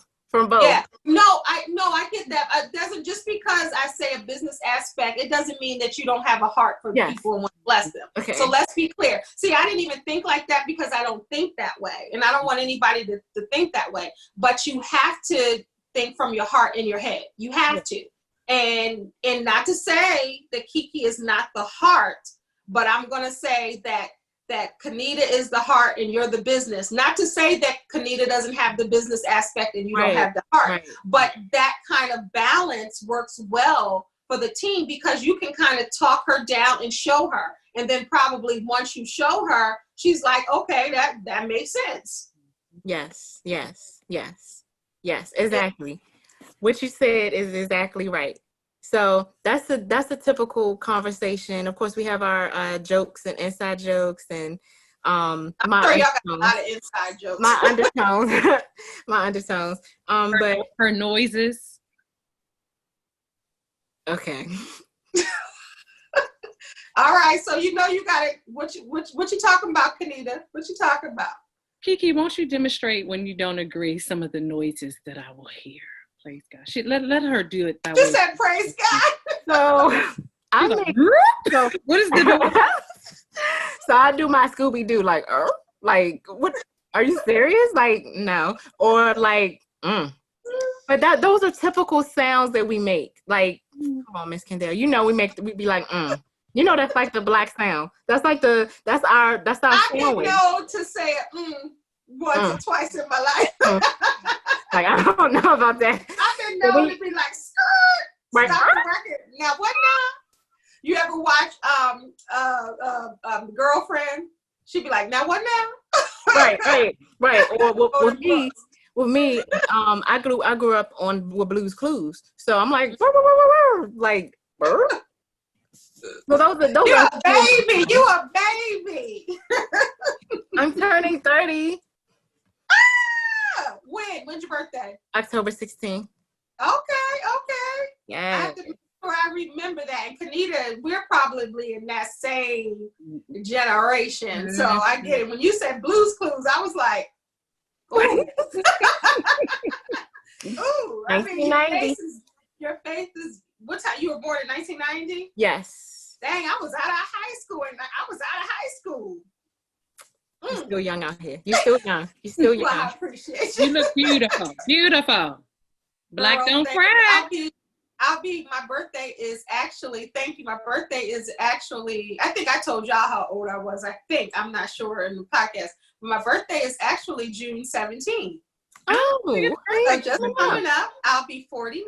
Yeah. No, I get that. Doesn't, just because I say a business aspect, it doesn't mean that you don't have a heart for people and want to bless them. Okay. So let's be clear. See, I didn't even think like that because I don't think that way. And I don't want anybody to think that way. But you have to think from your heart and your head. You have to. And not to say that KeKe is not the heart, but I'm going to say that Kanita is the heart and you're the business. Not to say that Kanita doesn't have the business aspect and you don't have the heart, but that kind of balance works well for the team, because you can kind of talk her down and show her. And then probably once you show her, she's like, okay, that makes sense. Yes, exactly. What you said is exactly right. So that's a typical conversation. Of course, we have our jokes and inside jokes, and I'm sure y'all got a lot of inside jokes. My undertones, but her noises. Okay. All right. So you got it. What you talking about, Kanita? What you talking about? KeKe, won't you demonstrate when you don't agree some of the noises that I will hear? Praise God. Let her do it that way. You said praise God. So what is the noise? So I do my Scooby Doo like what? Are you serious? Like no, or like But those are typical sounds that we make. Like come on, Miss Kendell, you know we be like You know that's like the Black sound. That's our I didn't know to say it once or twice in my life. Like I don't know about that. I didn't know to be like skirt. Right. Stop the record. Now what now? You ever watch Girlfriend? She'd be like, now what now? Right. Or with me, I grew up with Blue's Clues. So I'm like, like, so those You're a baby. You a baby. I'm turning 30. When's your birthday? October 16th. Okay. Yeah. I have to make sure I remember that. And Kanita, we're probably in that same generation. So I get it. When you said Blue's Clues, I was like, ooh. Ooh. I mean, your face is, what time? You were born in 1990? Yes. Dang, I was out of high school. You're still young out here. You're still young. Well, I appreciate you. You look beautiful. Beautiful. Black don't cry. My birthday is actually, thank you. My birthday is actually, I think I told y'all how old I was. I'm not sure in the podcast. But my birthday is actually June 17th. Oh, so just coming up. I'll be 49.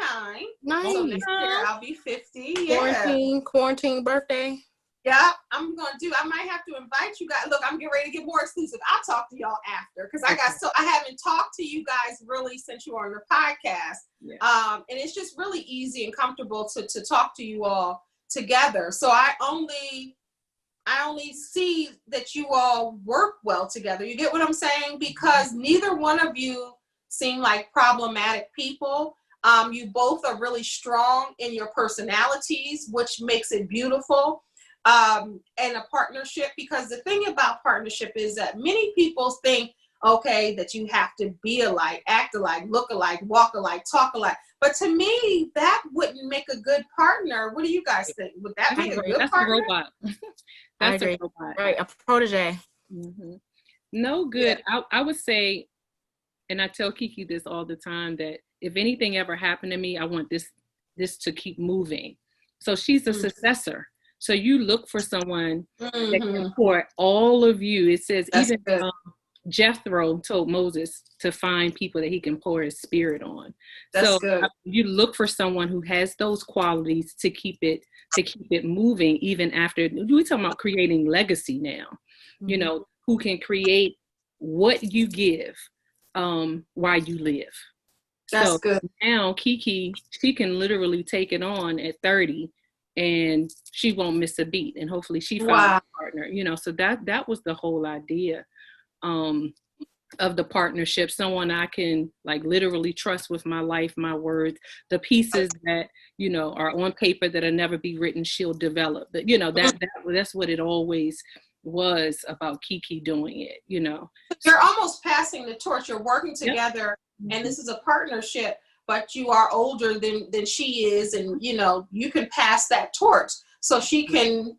Nice. So next year I'll be 50. Yeah. Quarantine birthday. Yeah, I might have to invite you guys. Look, I'm getting ready to get more exclusive. I'll talk to y'all after, because I haven't talked to you guys really since you were on the podcast. Yeah. And it's just really easy and comfortable to talk to you all together. So I only see that you all work well together. You get what I'm saying? Because neither one of you seem like problematic people. You both are really strong in your personalities, which makes it beautiful. And a partnership, because the thing about partnership is that many people think, okay, that you have to be alike, act alike, look alike, walk alike, talk alike. But to me, that wouldn't make a good partner. What do you guys think? Would that make a good partner? A robot. That's a robot. Right, a protege. Mm-hmm. No good. Yeah. I would say, and I tell KeKe this all the time, that if anything ever happened to me, I want this to keep moving. So she's a successor. So you look for someone that can pour all of you. It says even Jethro told Moses to find people that he can pour his spirit on. That's good. You look for someone who has those qualities to keep it moving even after. We're talking about creating legacy now. You know, who can create what you give while you live. That's good. Now KeKe, she can literally take it on at 30. And she won't miss a beat, and hopefully she finds a partner. You know, so that was the whole idea. of the partnership, someone I can like literally trust with my life, my words, the pieces that, you know, are on paper that'll never be written, she'll develop. But, you know, that's what it always was about KeKe doing it, you know. You're almost passing the torch. You're working together, and this is a partnership, but you are older than she is, and, you know, you can pass that torch so she can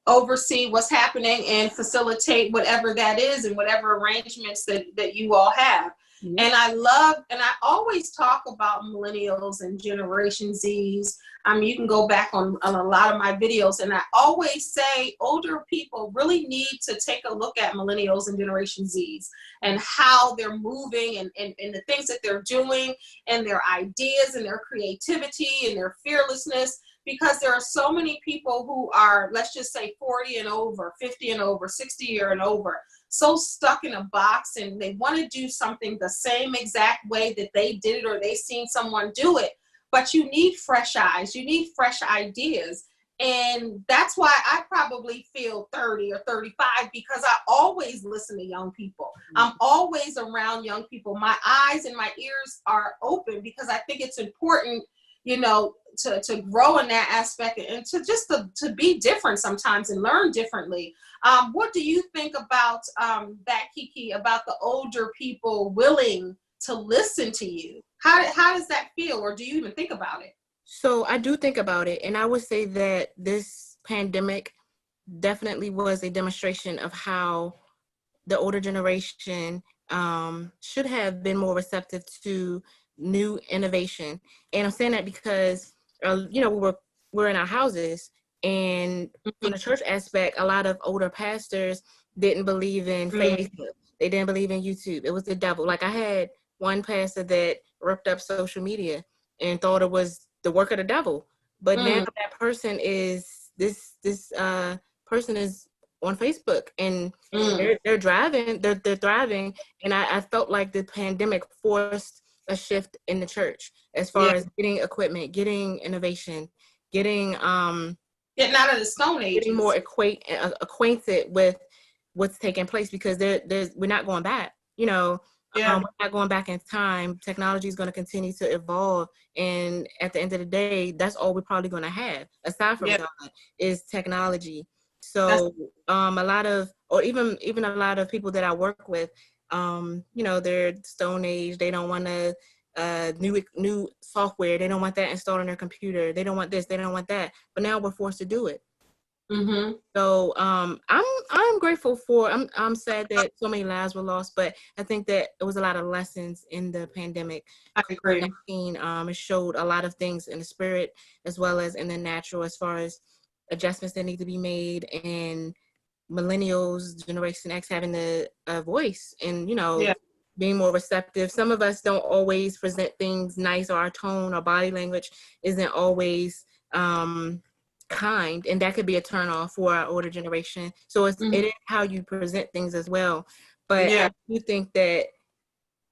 oversee what's happening and facilitate whatever that is and whatever arrangements that you all have. And I always talk about millennials and Generation Zs. I mean, you can go back on a lot of my videos, and I always say older people really need to take a look at millennials and Generation Zs and how they're moving and the things that they're doing and their ideas and their creativity and their fearlessness. Because there are so many people who are, let's just say 40 and over, 50 and over, 60 and over, so stuck in a box, and they want to do something the same exact way that they did it or they seen someone do it. But you need fresh eyes, you need fresh ideas. And that's why I probably feel 30 or 35, because I always listen to young people. I'm always around young people. My eyes and my ears are open because I think it's important, you know, to grow in that aspect and to just to be different sometimes and learn differently. What do you think about that, KeKe, about the older people willing to listen to you? How does that feel, or do you even think about it? So I do think about it, and I would say that this pandemic definitely was a demonstration of how the older generation should have been more receptive to new innovation. And I'm saying that because you know, we're in our houses, and from the church aspect, a lot of older pastors didn't believe in Facebook. They didn't believe in YouTube. It was the devil. Like, I had one pastor that ripped up social media and thought it was the work of the devil. But now that person is this person is on Facebook, and they're driving, they're thriving. And I felt like the pandemic forced a shift in the church as far as getting equipment, getting innovation, getting out of the Stone Age, getting more acquainted with what's taking place, because we're not going back, you know. We're not going back in time. Technology is going to continue to evolve, and at the end of the day, that's all we're probably going to have aside from God is technology. So a lot of, or even a lot of people that I work with, you know, they're Stone Age. They don't want to new software. They don't want that installed on their computer. They don't want this. They don't want that. But now we're forced to do it. So I'm grateful for. I'm sad that so many lives were lost, but I think that it was a lot of lessons in the pandemic. I agree. It showed a lot of things in the spirit as well as in the natural, as far as adjustments that need to be made, and millennials, Generation X having a voice, and, you know, being more receptive. Some of us don't always present things nice, or our tone or body language isn't always kind, and that could be a turn off for our older generation. So it is how you present things as well. But I do think that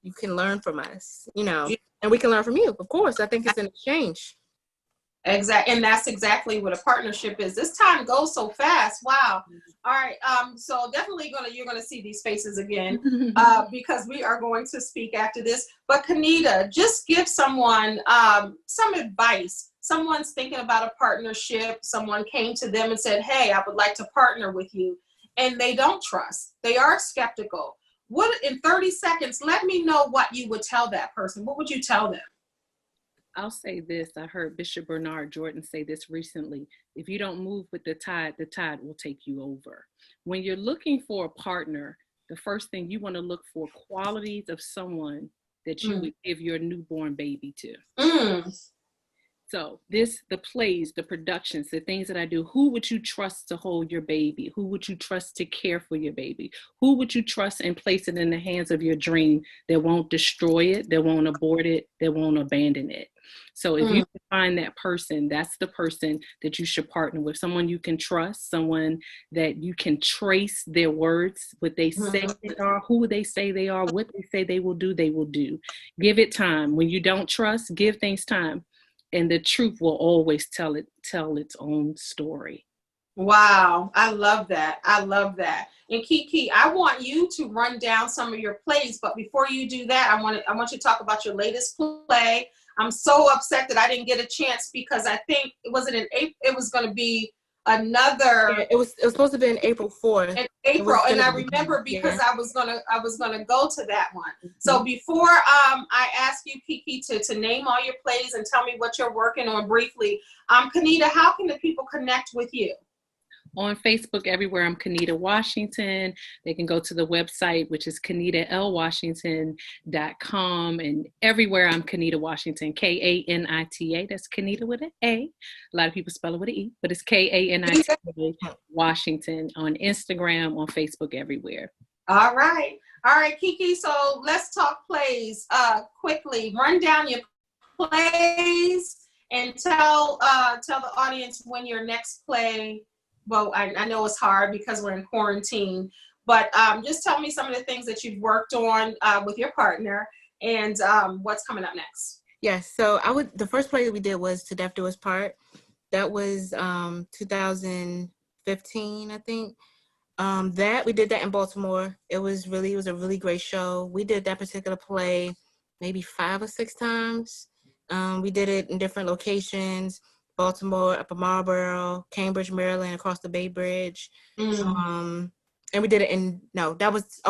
you can learn from us, you know, and we can learn from you, of course. I think it's an exchange. Exactly, and that's exactly what a partnership is. This time goes so fast. Wow. All right. So definitely you're gonna see these faces again because we are going to speak after this. But Kanita, just give someone some advice. Someone's thinking about a partnership. Someone came to them and said, "Hey, I would like to partner with you," and they don't trust. They are skeptical. What, in 30 seconds, let me know what you would tell that person. What would you tell them? I'll say this. I heard Bishop Bernard Jordan say this recently. If you don't move with the tide will take you over. When you're looking for a partner, the first thing you want to look for qualities of someone that you would give your newborn baby to. So the plays, the productions, the things that I do, who would you trust to hold your baby? Who would you trust to care for your baby? Who would you trust and place it in the hands of your dream that won't destroy it, that won't abort it, that won't abandon it? So if you can find that person, that's the person that you should partner with. Someone you can trust, someone that you can trace their words, what they say they are, who they say they are, what they say they will do, they will do. Give it time. When you don't trust, give things time. And the truth will always tell its own story. Wow, I love that. I love that. And KeKe, I want you to run down some of your plays, but before you do that, I want you to talk about your latest play. I'm so upset that I didn't get a chance because I think was it in April? It was going to be Yeah, another it was supposed to be in April 4th. in It was April, and I gonna be, remember because yeah. I was gonna go to that one. So before I ask you, KeKe, to name all your plays and tell me what you're working on briefly, Kanita, how can the people connect with you? On Facebook, everywhere, I'm Kanita Washington. They can go to the website, which is KanitaLWashington.com. And everywhere, I'm Kanita Washington, Kanita. That's Kanita with an A. A lot of people spell it with an E, but it's Kanita Washington on Instagram, on Facebook, everywhere. All right. All right, KeKe. So let's talk plays quickly. Run down your plays and tell the audience when your next play. Well, I know it's hard because we're in quarantine, but just tell me some of the things that you've worked on with your partner and what's coming up next. Yes. So the first play that we did was To Death Do Us Part. That was 2015, I think. We did that in Baltimore. It was a really great show. We did that particular play maybe 5 or 6 times. We did it in different locations: Baltimore, Upper Marlboro, Cambridge, Maryland, across the Bay Bridge. And we did it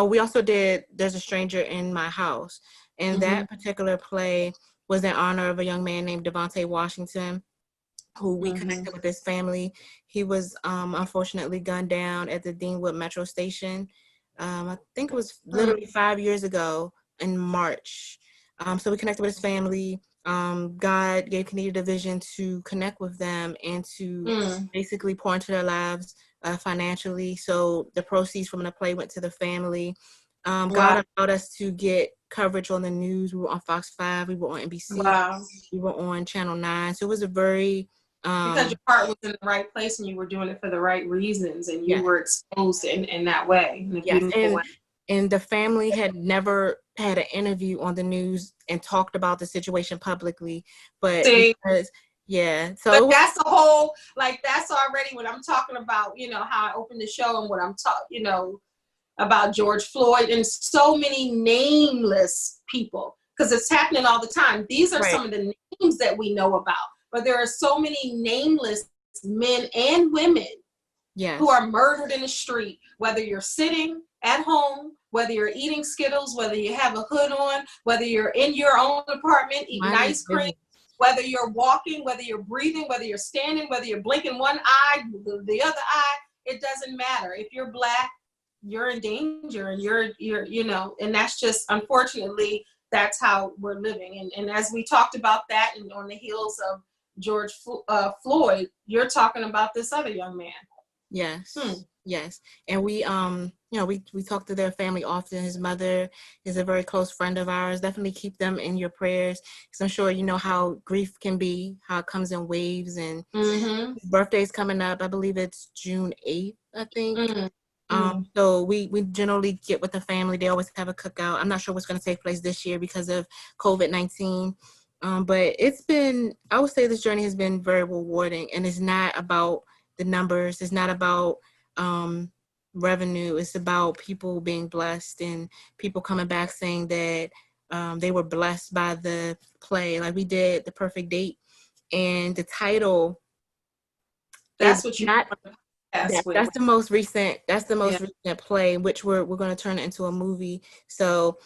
we also did There's a Stranger in My House. And that particular play was in honor of a young man named Devontae Washington, who we connected with his family. He was unfortunately gunned down at the Deanwood Metro Station. I think it was literally 5 years ago in March. So we connected with his family. God gave Kanita the vision to connect with them and to basically pour into their lives financially. So the proceeds from the play went to the family. God allowed us to get coverage on the news. We were on Fox 5, we were on NBC, we were on Channel 9. So it was a very because your heart was in the right place and you were doing it for the right reasons and you were exposed in that way, in a beautiful way. And the family had never had an interview on the news and talked about the situation publicly, but because but that's the whole, like, that's already what I'm talking about, how I opened the show and what I'm talking, about George Floyd and so many nameless people, because it's happening all the time. These are some of the names that we know about, but there are so many nameless men and women who are murdered in the street, whether you're sitting at home, whether you're eating Skittles, whether you have a hood on, whether you're in your own apartment eating ice cream, whether you're walking, whether you're breathing, whether you're standing, whether you're blinking one eye, the other eye, it doesn't matter. If you're Black, you're in danger, and you're and that's just, unfortunately, that's how we're living. And as we talked about that, and on the heels of George Floyd, you're talking about this other young man. Yes. Yes. And we we talk to their family often. His mother is a very close friend of ours. Definitely keep them in your prayers, because I'm sure you know how grief can be, how it comes in waves. And his birthday's coming up. I believe it's June 8th, I think. So we generally get with the family. They always have a cookout. I'm not sure what's going to take place this year because of COVID-19. But I would say this journey has been very rewarding, and it's not about the numbers. It's not about revenue. It's about people being blessed and people coming back saying that they were blessed by the play. Like we did The Perfect Date, and the title. That's what you. That's the most recent. That's the most recent play, which we're going to turn it into a movie. So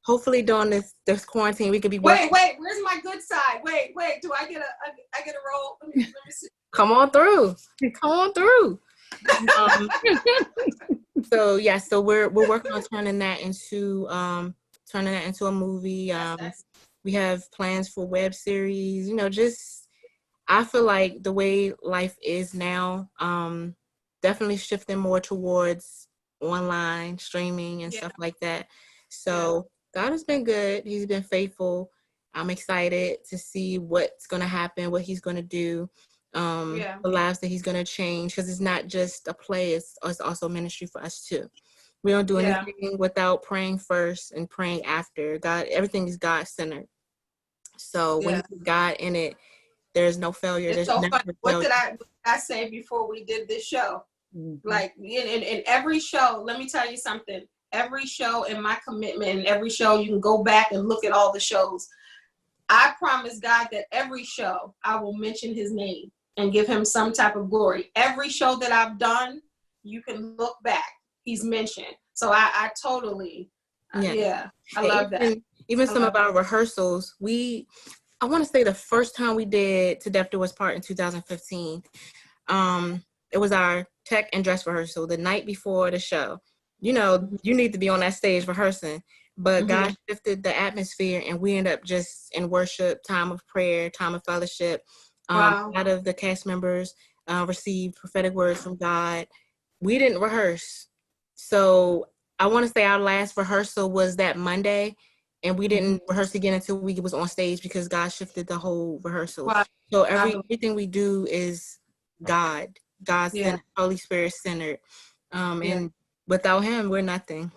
hopefully during this quarantine, we could be. Wait, where's my good side? Wait, do I get a role? Let me see. Come on through. So we're working on turning that into a movie. We have plans for web series. I feel like the way life is now, definitely shifting more towards online streaming and stuff like that. So God has been good. He's been faithful. I'm excited to see what's going to happen, what he's going to do, the lives that he's going to change, because it's not just a play, it's also ministry for us too. We don't do anything without praying first and praying after. God, everything is God-centered. So when you put God in it, There's no failure. It's There's so never funny. What failure. did I say before we did this show? Like in every show, let me tell you something. Every show in my commitment, and every show, you can go back and look at all the shows. I promise God that every show I will mention his name and give him some type of glory. Every show that I've done, you can look back. He's mentioned. So I totally, I love that. Even some of our rehearsals, I want to say the first time we did To Death Do Us Part in 2015, it was our tech and dress rehearsal the night before the show. You know, you need to be on that stage rehearsing, but God shifted the atmosphere and we ended up just in worship, time of prayer, time of fellowship. A lot of the cast members received prophetic words from God. We didn't rehearse. So I want to say our last rehearsal was that Monday, and we didn't rehearse again until we was on stage because God shifted the whole rehearsal. Wow. So everything we do is God-centered, Holy Spirit centered. And without him, we're nothing.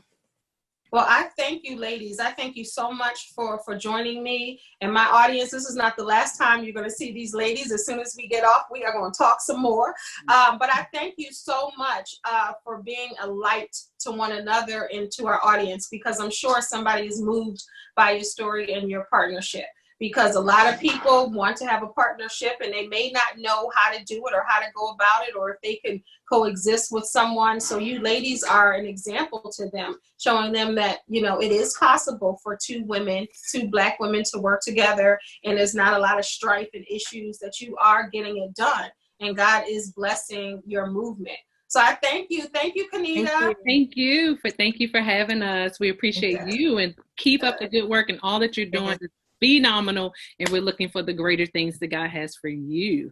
Well, I thank you, ladies. I thank you so much for joining me. And my audience, this is not the last time you're going to see these ladies. As soon as we get off, we are going to talk some more. But I thank you so much for being a light to one another and to our audience, because I'm sure somebody is moved by your story and your partnership. Because a lot of people want to have a partnership and they may not know how to do it or how to go about it, or if they can coexist with someone. So you ladies are an example to them, showing them that, you know, it is possible for two Black women to work together, and there's not a lot of strife and issues, that you are getting it done, and God is blessing your movement. So I thank you. Thank you, Kanita. Thank you for having us. We appreciate you, and keep up the good work, and all that you're doing is phenomenal, and we're looking for the greater things that God has for you.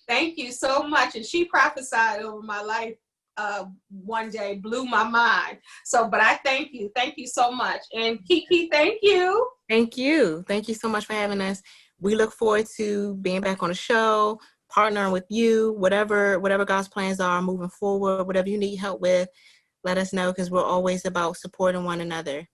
Thank you so much. And she prophesied over my life one day, blew my mind. So, but I thank you. Thank you so much. And KeKe, thank you. Thank you. Thank you so much for having us. We look forward to being back on the show, partnering with you, whatever God's plans are moving forward, whatever you need help with, let us know, because we're always about supporting one another.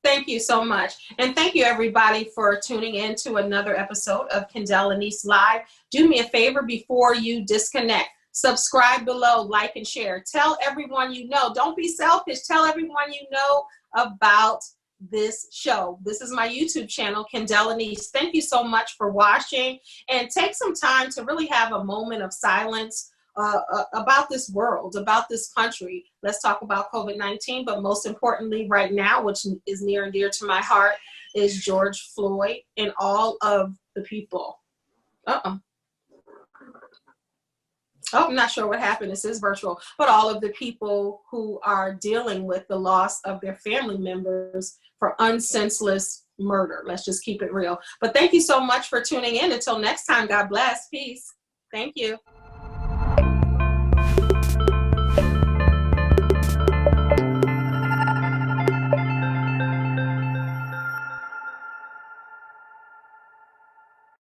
Thank you so much. And thank you, everybody, for tuning in to another episode of Kendell Lenice Live. Do me a favor before you disconnect. Subscribe below, like, and share. Tell everyone you know. Don't be selfish. Tell everyone you know about this show. This is my YouTube channel, Kendell Lenice. Thank you so much for watching. And take some time to really have a moment of silence about this world, about this country. Let's talk about COVID-19, but most importantly right now, which is near and dear to my heart, is George Floyd and all of the people. Oh, I'm not sure what happened. This is virtual, but all of the people who are dealing with the loss of their family members for unsenseless murder. Let's just keep it real. But thank you so much for tuning in. Until next time, God bless. Peace. Thank you.